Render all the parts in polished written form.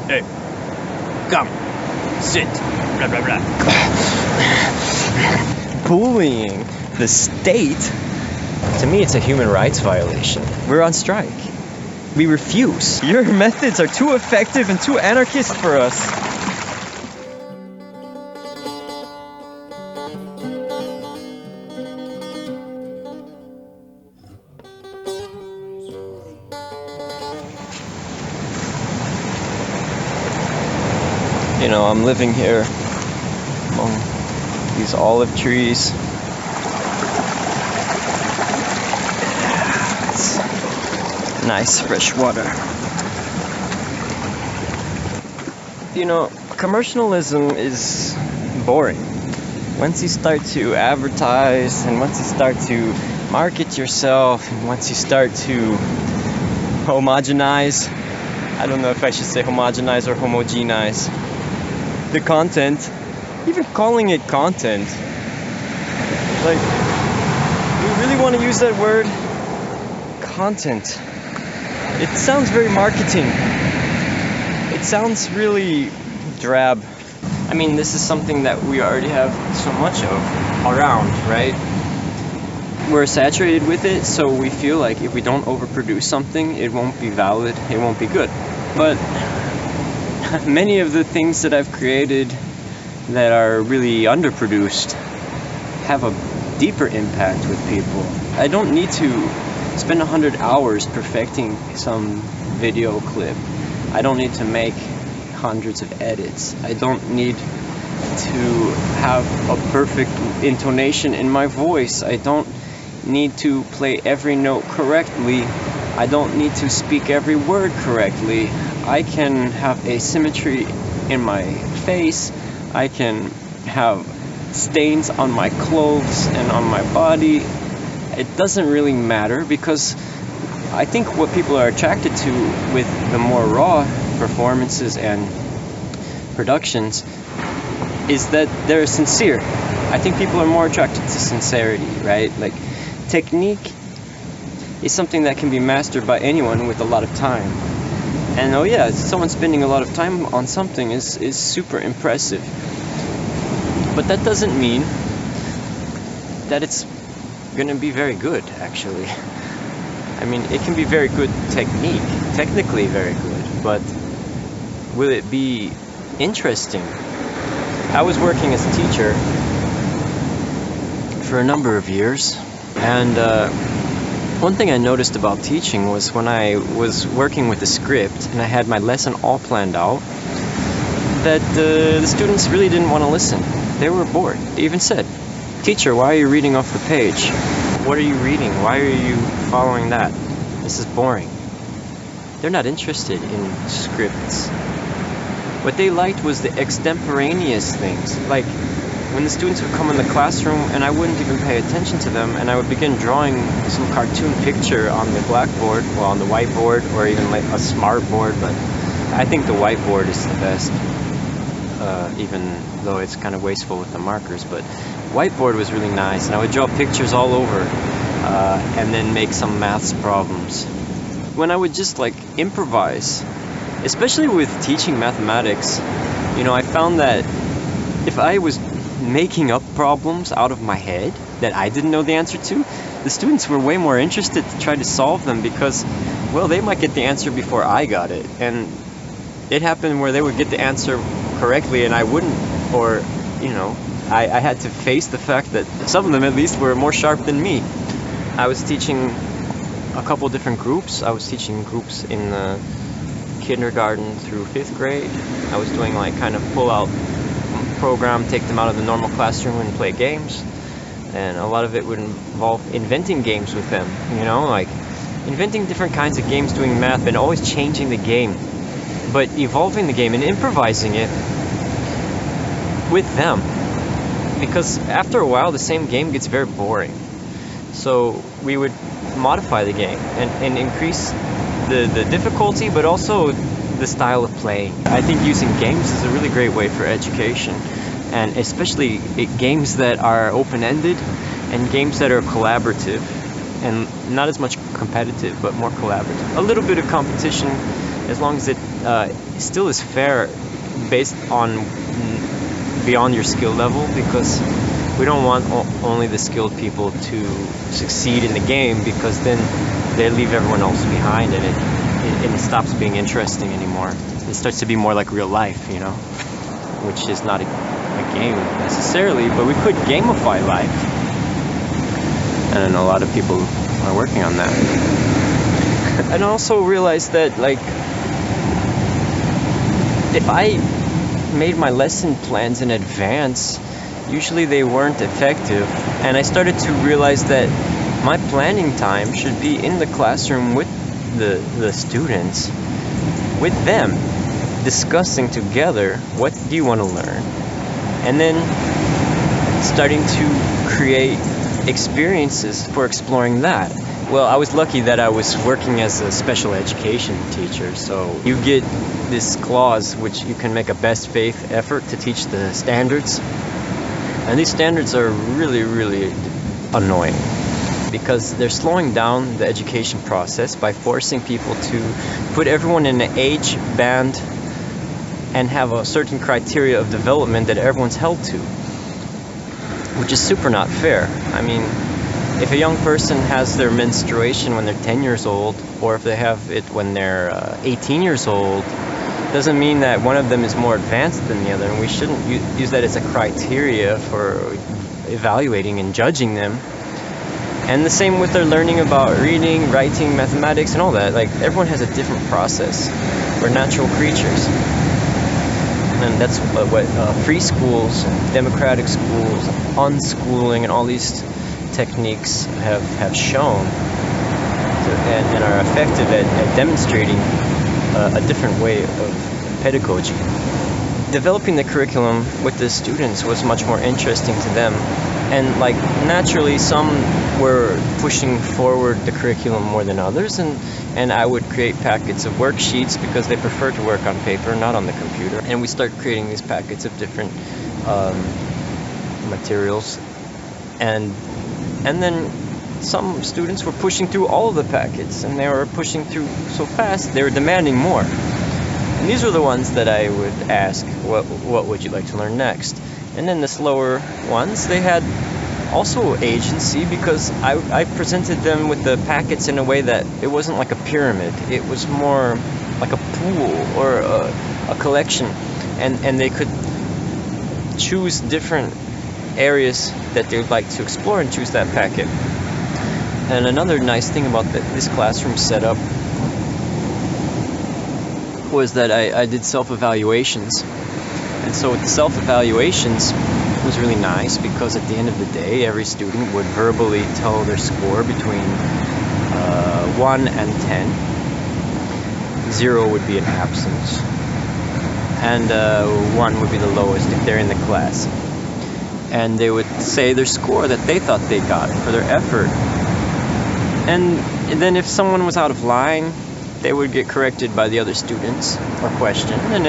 Hey, come, sit, blah, blah, blah. Bullying the state, to me, it's a human rights violation. We're on strike. We refuse. Your methods are too effective and too anarchist for us. You know, I'm living here among these olive trees. It's nice fresh water. You know, commercialism is boring. Once you start to advertise, and once you start to market yourself, and once you start to homogenize, I don't know if I should say homogenize or homogenize the content, even calling it content, like, we really want to use that word, content. It sounds very marketing. It sounds really drab. I mean, this is something that we already have so much of around, right? We're saturated with it, so we feel like if we don't overproduce something, it won't be valid, it won't be good. But many of the things that I've created that are really underproduced have a deeper impact with people. I don't need to spend 100 hours perfecting some video clip. I don't need to make hundreds of edits. I don't need to have a perfect intonation in my voice. I don't need to play every note correctly. I don't need to speak every word correctly. I can have asymmetry in my face. I can have stains on my clothes and on my body. It doesn't really matter, because I think what people are attracted to with the more raw performances and productions is that they're sincere. I think people are more attracted to sincerity, right? Like, technique is something that can be mastered by anyone with a lot of time. And oh yeah, someone spending a lot of time on something is super impressive. But that doesn't mean that it's gonna be very good, actually. I mean, it can be very good technique, technically very good, but will it be interesting? I was working as a teacher for a number of years, and one thing I noticed about teaching was when I was working with the script and I had my lesson all planned out, that the students really didn't want to listen. They were bored. They even said, "Teacher, why are you reading off the page? What are you reading? Why are you following that? This is boring." They're not interested in scripts. What they liked was the extemporaneous things, like when the students would come in the classroom and I wouldn't even pay attention to them, and I would begin drawing some cartoon picture on the blackboard, well, on the whiteboard, or even like a smart board, but I think the whiteboard is the best, even though it's kind of wasteful with the markers. But whiteboard was really nice, and I would draw pictures all over, and then make some maths problems. When I would just like improvise, especially with teaching mathematics, you know, I found that if I was making up problems out of my head that I didn't know the answer to, the students were way more interested to try to solve them, because, well, they might get the answer before I got it. And it happened where they would get the answer correctly and I wouldn't, or, you know, I had to face the fact that some of them at least were more sharp than me. I was teaching a couple different groups. I was teaching groups in the kindergarten through 5th grade. I was doing like kind of pull out program, take them out of the normal classroom and play games, and a lot of it would involve inventing games with them, you know, like inventing different kinds of games, doing math, and always changing the game, but evolving the game and improvising it with them, because after a while the same game gets very boring. So we would modify the game and increase the difficulty, but also the style of playing. I think using games is a really great way for education, and especially games that are open-ended and games that are collaborative and not as much competitive but more collaborative. A little bit of competition as long as it still is fair based on beyond your skill level, because we don't want only the skilled people to succeed in the game, because then they leave everyone else behind, and it stops being interesting anymore. It starts to be more like real life, you know, which is not a game necessarily, but we could gamify life. And a lot of people are working on that. And I also realized that, like, if I made my lesson plans in advance, usually they weren't effective. And I started to realize that my planning time should be in the classroom with the students, with them, discussing together what do you want to learn, and then starting to create experiences for exploring that. Well, I was lucky that I was working as a special education teacher, so you get this clause which you can make a best faith effort to teach the standards. And these standards are really, really annoying, because they're slowing down the education process by forcing people to put everyone in an age band and have a certain criteria of development that everyone's held to, which is super not fair. I mean, if a young person has their menstruation when they're 10 years old, or if they have it when they're 18 years old, doesn't mean that one of them is more advanced than the other, and we shouldn't use that as a criteria for evaluating and judging them. And the same with their learning about reading, writing, mathematics, and all that. Like, everyone has a different process. We're natural creatures. And that's what free schools, democratic schools, unschooling, and all these techniques have shown, and are effective at demonstrating a different way of pedagogy. Developing the curriculum with the students was much more interesting to them, and like naturally some were pushing forward the curriculum more than others, and I would create packets of worksheets because they prefer to work on paper, not on the computer. And we start creating these packets of different materials, and then some students were pushing through all of the packets, and they were pushing through so fast they were demanding more. And these were the ones that I would ask, what would you like to learn next? And then the slower ones, they had also agency, because I presented them with the packets in a way that it wasn't like a pyramid. It was more like a pool or a collection, and they could choose different areas that they would like to explore and choose that packet. And another nice thing about this classroom setup was that I did self-evaluations. And so with the self-evaluations, it was really nice, because at the end of the day, every student would verbally tell their score between 1 and 10. 0 would be an absence, and 1 would be the lowest if they're in the class. And they would say their score that they thought they got for their effort. And then if someone was out of line, they would get corrected by the other students or questioned. And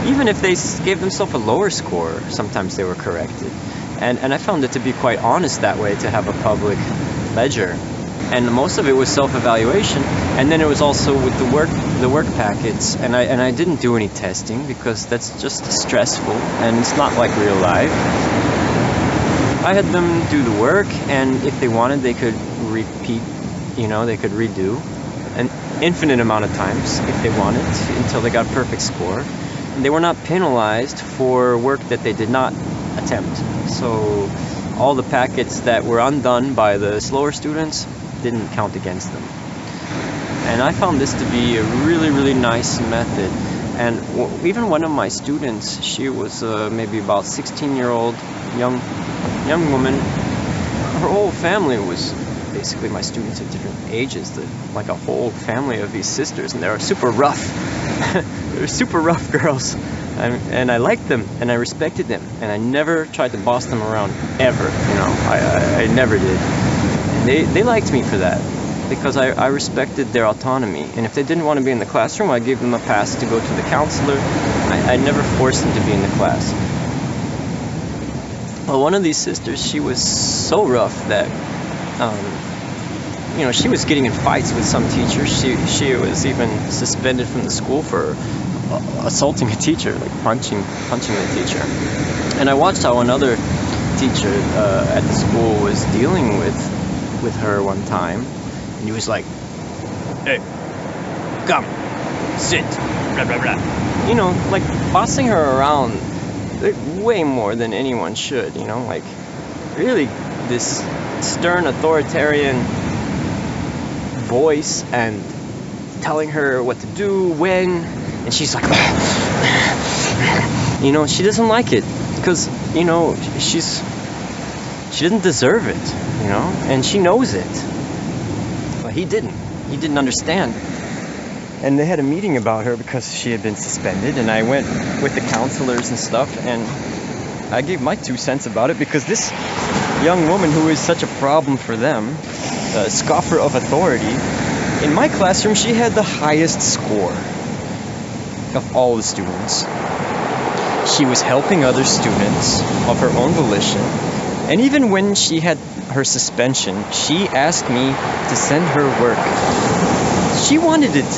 even if they gave themselves a lower score, sometimes they were corrected. And I found it to be quite honest that way, to have a public ledger. And most of it was self-evaluation. And then it was also with the work packets. And I didn't do any testing, because that's just stressful, and it's not like real life. I had them do the work, and if they wanted, they could repeat, they could redo an infinite amount of times if they wanted, until they got a perfect score. And they were not penalized for work that they did not attempt. So all the packets that were undone by the slower students didn't count against them. And I found this to be a really, really nice method. And even one of my students, she was maybe about 16-year-old young woman. Her whole family was basically my students at different ages, like a whole family of these sisters, and they were super rough. They were super rough girls, and I liked them, and I respected them, and I never tried to boss them around, ever. I never did. And they liked me for that, because I respected their autonomy. And if they didn't want to be in the classroom, I gave them a pass to go to the counselor. I never forced them to be in the class. Well, one of these sisters, she was so rough that she was getting in fights with some teachers. She was even suspended from the school for assaulting a teacher, like punching the teacher. And I watched how another teacher at the school was dealing with her one time, and he was like, "Hey, come, sit, blah blah blah," like bossing her around way more than anyone should. Like really this stern authoritarian voice and telling her what to do when, and she's like she doesn't like it because she didn't deserve it, and she knows it, but he didn't understand. And they had a meeting about her because she had been suspended, and I went with the counselors and stuff, and I gave my 2 cents about it, because this young woman who is such a problem for them, a scoffer of authority, in my classroom she had the highest score of all the students. She was helping other students of her own volition, and even when she had her suspension, she asked me to send her work. She wanted it.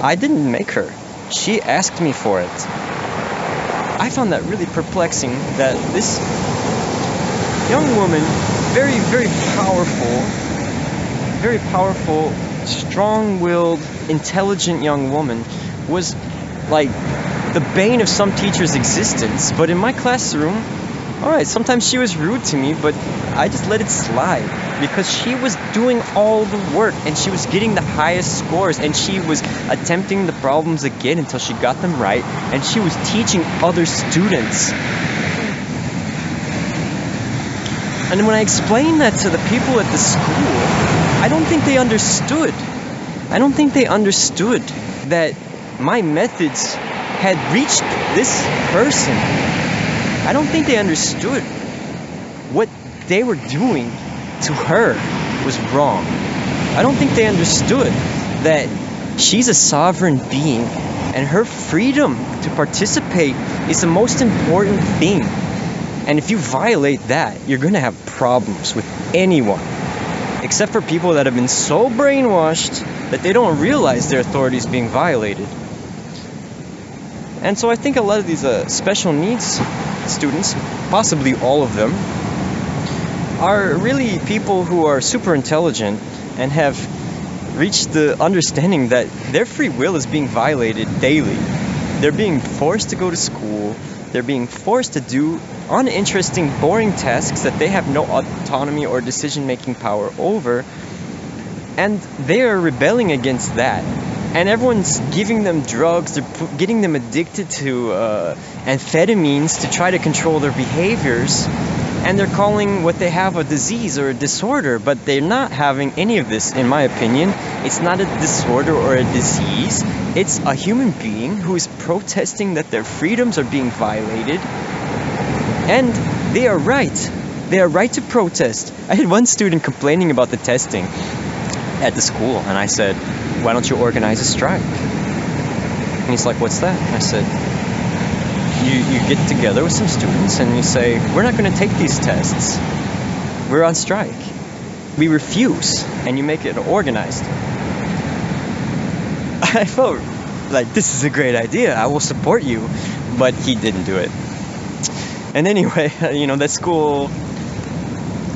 I didn't make her. She asked me for it. I found that really perplexing, that this young woman, very, very powerful, strong-willed, intelligent young woman, was like the bane of some teacher's existence. But in my classroom, alright, sometimes she was rude to me, but I just let it slide, because she was doing all the work, and she was getting the highest scores, and she was attempting the problems again until she got them right, and she was teaching other students. And when I explained that to the people at the school, I don't think they understood. I don't think they understood that my methods had reached this person. I don't think they understood what they were doing to her was wrong. I don't think they understood that she's a sovereign being, and her freedom to participate is the most important thing. And if you violate that, you're going to have problems with anyone, except for people that have been so brainwashed that they don't realize their authority is being violated. And so I think a lot of these special needs students, possibly all of them, are really people who are super intelligent and have reached the understanding that their free will is being violated daily. They're being forced to go to school. They're being forced to do uninteresting, boring tasks that they have no autonomy or decision-making power over. And they are rebelling against that. And everyone's giving them drugs, they're getting them addicted to amphetamines to try to control their behaviors. And they're calling what they have a disease or a disorder, but they're not having any of this, in my opinion. It's not a disorder or a disease. It's a human being who is protesting that their freedoms are being violated. And they are right. They are right to protest. I had one student complaining about the testing at the school, and I said, "Why don't you organize a strike?" And he's like, "What's that?" And I said, You get together with some students and you say, "We're not going to take these tests. We're on strike. We refuse," and you make it organized. I felt like, this is a great idea. I will support you. But he didn't do it. And anyway, that school,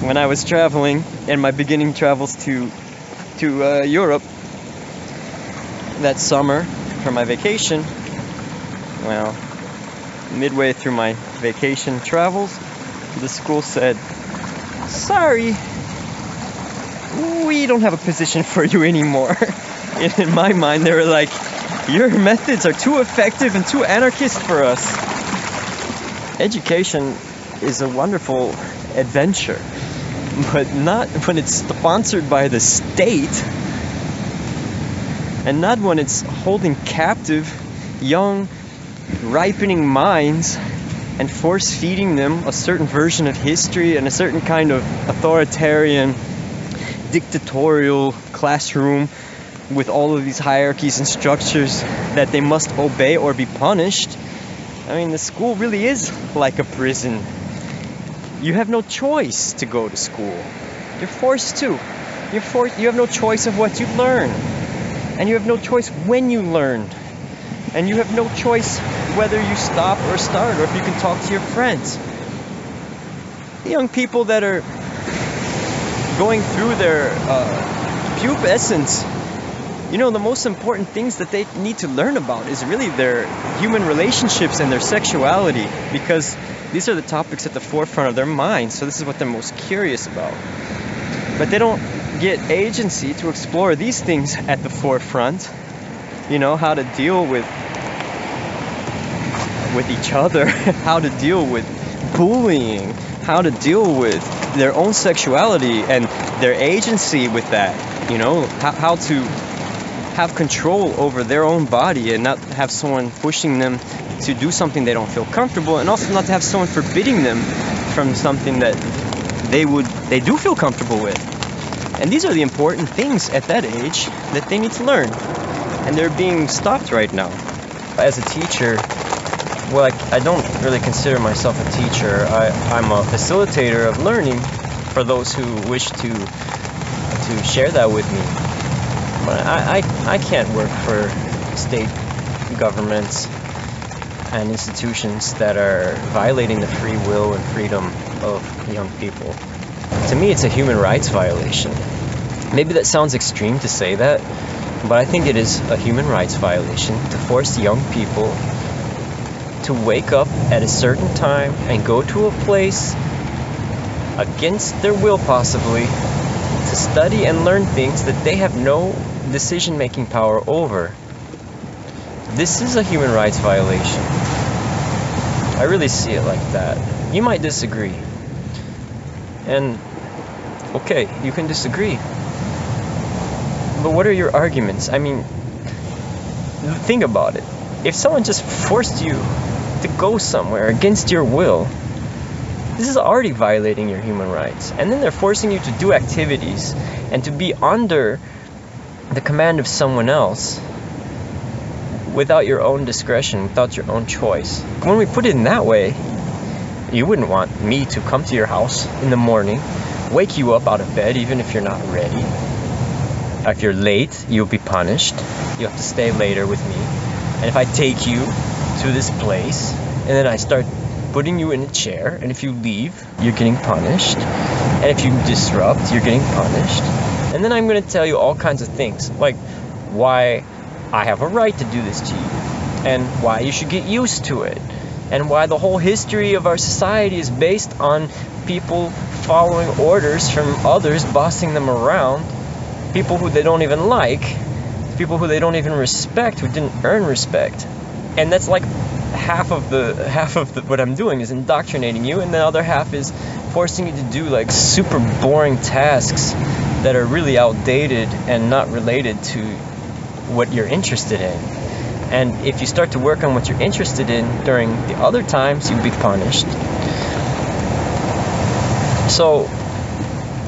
when I was traveling, and my beginning travels to Europe that summer for my vacation, well, midway through my vacation travels, the school said, "Sorry, we don't have a position for you anymore." And in my mind, they were like, "Your methods are too effective and too anarchist for us." Education is a wonderful adventure, but not when it's sponsored by the state, and not when it's holding captive young, ripening minds and force-feeding them a certain version of history and a certain kind of authoritarian, dictatorial classroom with all of these hierarchies and structures that they must obey or be punished. I mean, the school really is like a prison. You have no choice to go to school. You're forced to. You have no choice of what you learn. And you have no choice when you learn. And you have no choice whether you stop or start, or if you can talk to your friends. The young people that are going through their pubescence, the most important things that they need to learn about is really their human relationships and their sexuality, because these are the topics at the forefront of their minds, so this is what they're most curious about. But they don't get agency to explore these things at the forefront, how to deal with each other, how to deal with bullying, how to deal with their own sexuality and their agency with that, how to have control over their own body and not have someone pushing them to do something they don't feel comfortable, and also not to have someone forbidding them from something that they do feel comfortable with. And these are the important things at that age that they need to learn, and they're being stopped right now. As a teacher, well, I don't really consider myself a teacher. I'm a facilitator of learning for those who wish to share that with me. But I can't work for state governments and institutions that are violating the free will and freedom of young people. To me, it's a human rights violation. Maybe that sounds extreme to say that, but I think it is a human rights violation to force young people to wake up at a certain time and go to a place against their will possibly to study and learn things that they have no decision-making power over. This is a human rights violation. I really see it like that. You might disagree. And okay, you can disagree. But what are your arguments? I mean, think about it. If someone just forced you to go somewhere against your will, this is already violating your human rights. And then they're forcing you to do activities and to be under the command of someone else without your own discretion, without your own choice. When we put it in that way, you wouldn't want me to come to your house in the morning, wake you up out of bed even if you're not ready. If you're late, you'll be punished. You have to stay later with me. And if I take you to this place and then I start putting you in a chair, and if you leave, you're getting punished. And if you disrupt, you're getting punished. And then I'm going to tell you all kinds of things, like why I have a right to do this to you, and why you should get used to it, and why the whole history of our society is based on people following orders from others, bossing them around, people who they don't even like, people who they don't even respect, who didn't earn respect. And that's like half of the what I'm doing is indoctrinating you, and the other half is forcing you to do like super boring tasks that are really outdated and not related to what you're interested in. And if you start to work on what you're interested in during the other times, you'll be punished. So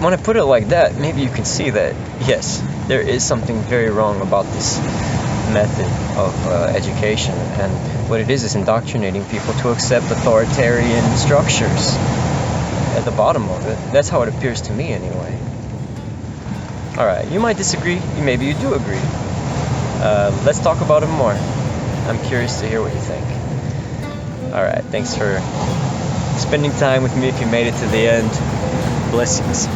when I put it like that, maybe you can see that yes, there is something very wrong about this method of education, and what it is indoctrinating people to accept authoritarian structures at the bottom of it. That's how it appears to me anyway. Alright, you might disagree, maybe you do agree. Let's talk about it more. I'm curious to hear what you think. Alright, thanks for spending time with me if you made it to the end. Blessings.